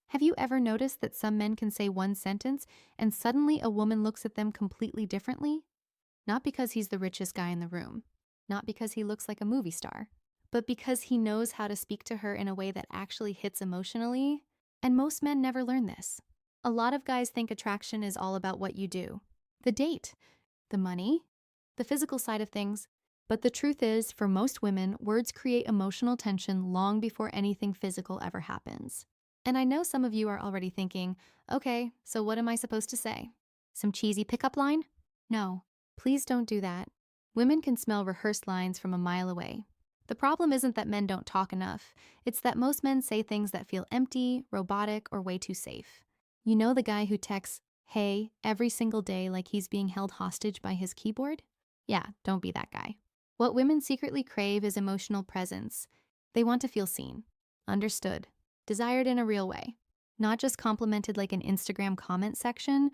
Have you ever noticed that some men can say one sentence and suddenly a woman looks at them completely differently? Not because he's the richest guy in the room, not because he looks like a movie star, but because he knows how to speak to her in a way that actually hits emotionally. And most men never learn this. A lot of guys think attraction is all about what you do, the date, the money, the physical side of things. But the truth is, for most women, words create emotional tension long before anything physical ever happens. And I know some of you are already thinking, okay, so what am I supposed to say? Some cheesy pickup line? No, please don't do that. Women can smell rehearsed lines from a mile away. The problem isn't that men don't talk enough. It's that most men say things that feel empty, robotic, or way too safe. You know the guy who texts, hey, every single day like he's being held hostage by his keyboard? Yeah, don't be that guy. What women secretly crave is emotional presence. They want to feel seen, understood, desired in a real way, not just complimented like an Instagram comment section.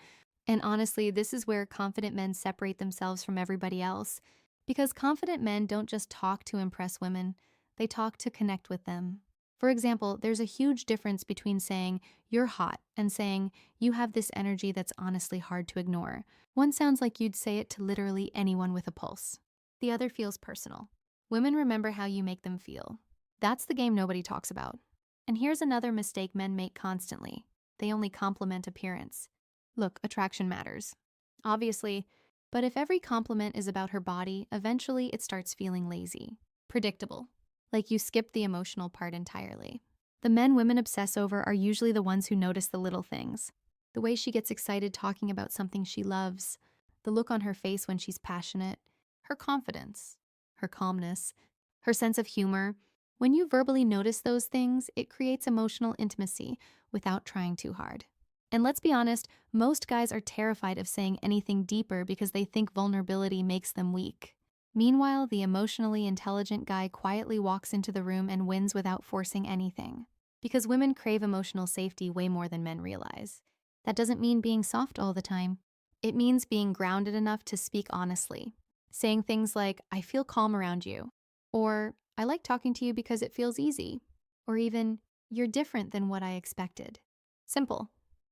And honestly, this is where confident men separate themselves from everybody else. Because confident men don't just talk to impress women, they talk to connect with them. For example, there's a huge difference between saying, you're hot, and saying, you have this energy that's honestly hard to ignore. One sounds like you'd say it to literally anyone with a pulse. The other feels personal. Women remember how you make them feel. That's the game nobody talks about. And here's another mistake men make constantly. They only compliment appearance. Look, attraction matters, obviously, but if every compliment is about her body, eventually it starts feeling lazy, predictable, like you skipped the emotional part entirely. The men women obsess over are usually the ones who notice the little things. The way she gets excited talking about something she loves, the look on her face when she's passionate, her confidence, her calmness, her sense of humor. When you verbally notice those things, it creates emotional intimacy without trying too hard. And let's be honest, most guys are terrified of saying anything deeper because they think vulnerability makes them weak. Meanwhile, the emotionally intelligent guy quietly walks into the room and wins without forcing anything. Because women crave emotional safety way more than men realize. That doesn't mean being soft all the time. It means being grounded enough to speak honestly. Saying things like, I feel calm around you. Or, I like talking to you because it feels easy. Or even, you're different than what I expected. Simple.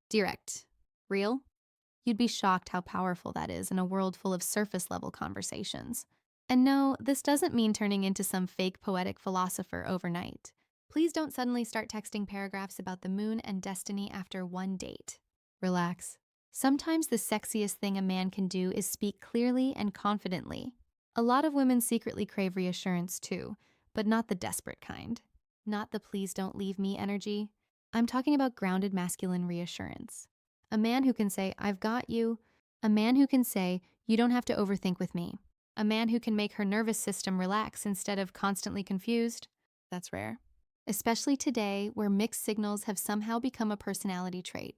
Direct. Real? You'd be shocked how powerful that is in a world full of surface-level conversations. And no, this doesn't mean turning into some fake poetic philosopher overnight. Please don't suddenly start texting paragraphs about the moon and destiny after one date. Relax. Sometimes the sexiest thing a man can do is speak clearly and confidently. A lot of women secretly crave reassurance too, but not the desperate kind. Not the please don't leave me energy. I'm talking about grounded masculine reassurance. A man who can say, I've got you. A man who can say, you don't have to overthink with me. A man who can make her nervous system relax instead of constantly confused. That's rare. Especially today, where mixed signals have somehow become a personality trait.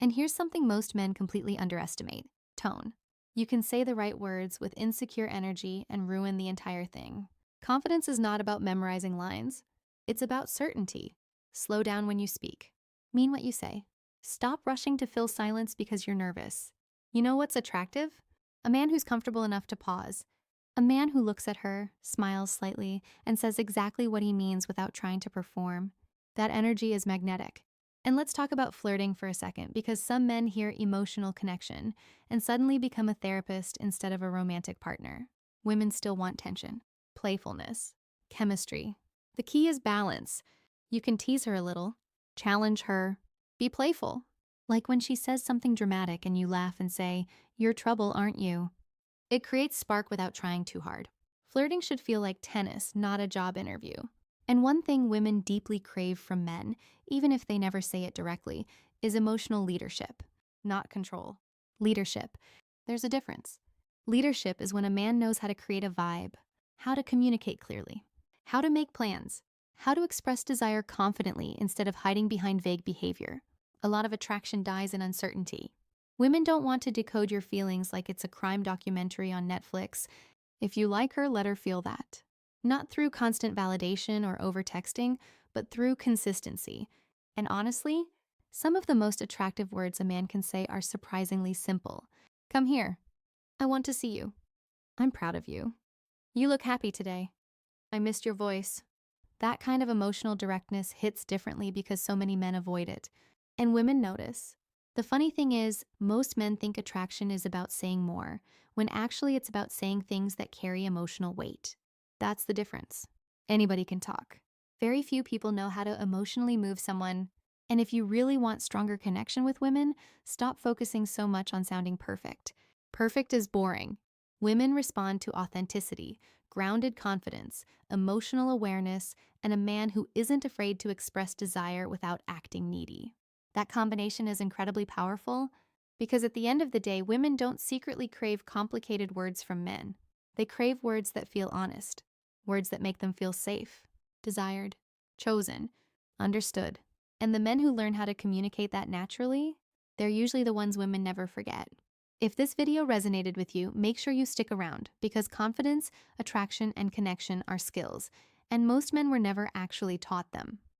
And here's something most men completely underestimate: tone. You can say the right words with insecure energy and ruin the entire thing. Confidence is not about memorizing lines. It's about certainty. Slow down when you speak. Mean what you say. Stop rushing to fill silence because you're nervous. You know what's attractive? A man who's comfortable enough to pause. A man who looks at her, smiles slightly, and says exactly what he means without trying to perform. That energy is magnetic. And let's talk about flirting for a second, because some men hear emotional connection and suddenly become a therapist instead of a romantic partner. Women still want tension, playfulness, chemistry. The key is balance. You can tease her a little, challenge her, be playful. Like when she says something dramatic and you laugh and say, you're trouble, aren't you? It creates spark without trying too hard. Flirting should feel like tennis, not a job interview. And one thing women deeply crave from men, even if they never say it directly, is emotional leadership, not control. Leadership. There's a difference. Leadership is when a man knows how to create a vibe, how to communicate clearly, how to make plans, how to express desire confidently instead of hiding behind vague behavior. A lot of attraction dies in uncertainty. Women don't want to decode your feelings like it's a crime documentary on Netflix. If you like her, let her feel that. Not through constant validation or over-texting, but through consistency. And honestly, some of the most attractive words a man can say are surprisingly simple. Come here. I want to see you. I'm proud of you. You look happy today. I missed your voice. That kind of emotional directness hits differently because so many men avoid it. And women notice. The funny thing is, most men think attraction is about saying more, when actually it's about saying things that carry emotional weight. That's the difference. Anybody can talk. Very few people know how to emotionally move someone. And if you really want stronger connection with women, stop focusing so much on sounding perfect. Perfect is boring. Women respond to authenticity, grounded confidence, emotional awareness, and a man who isn't afraid to express desire without acting needy. That combination is incredibly powerful because at the end of the day, women don't secretly crave complicated words from men. They crave words that feel honest, words that make them feel safe, desired, chosen, understood. And the men who learn how to communicate that naturally, they're usually the ones women never forget. If this video resonated with you, make sure you stick around because confidence, attraction, and connection are skills, and most men were never actually taught them.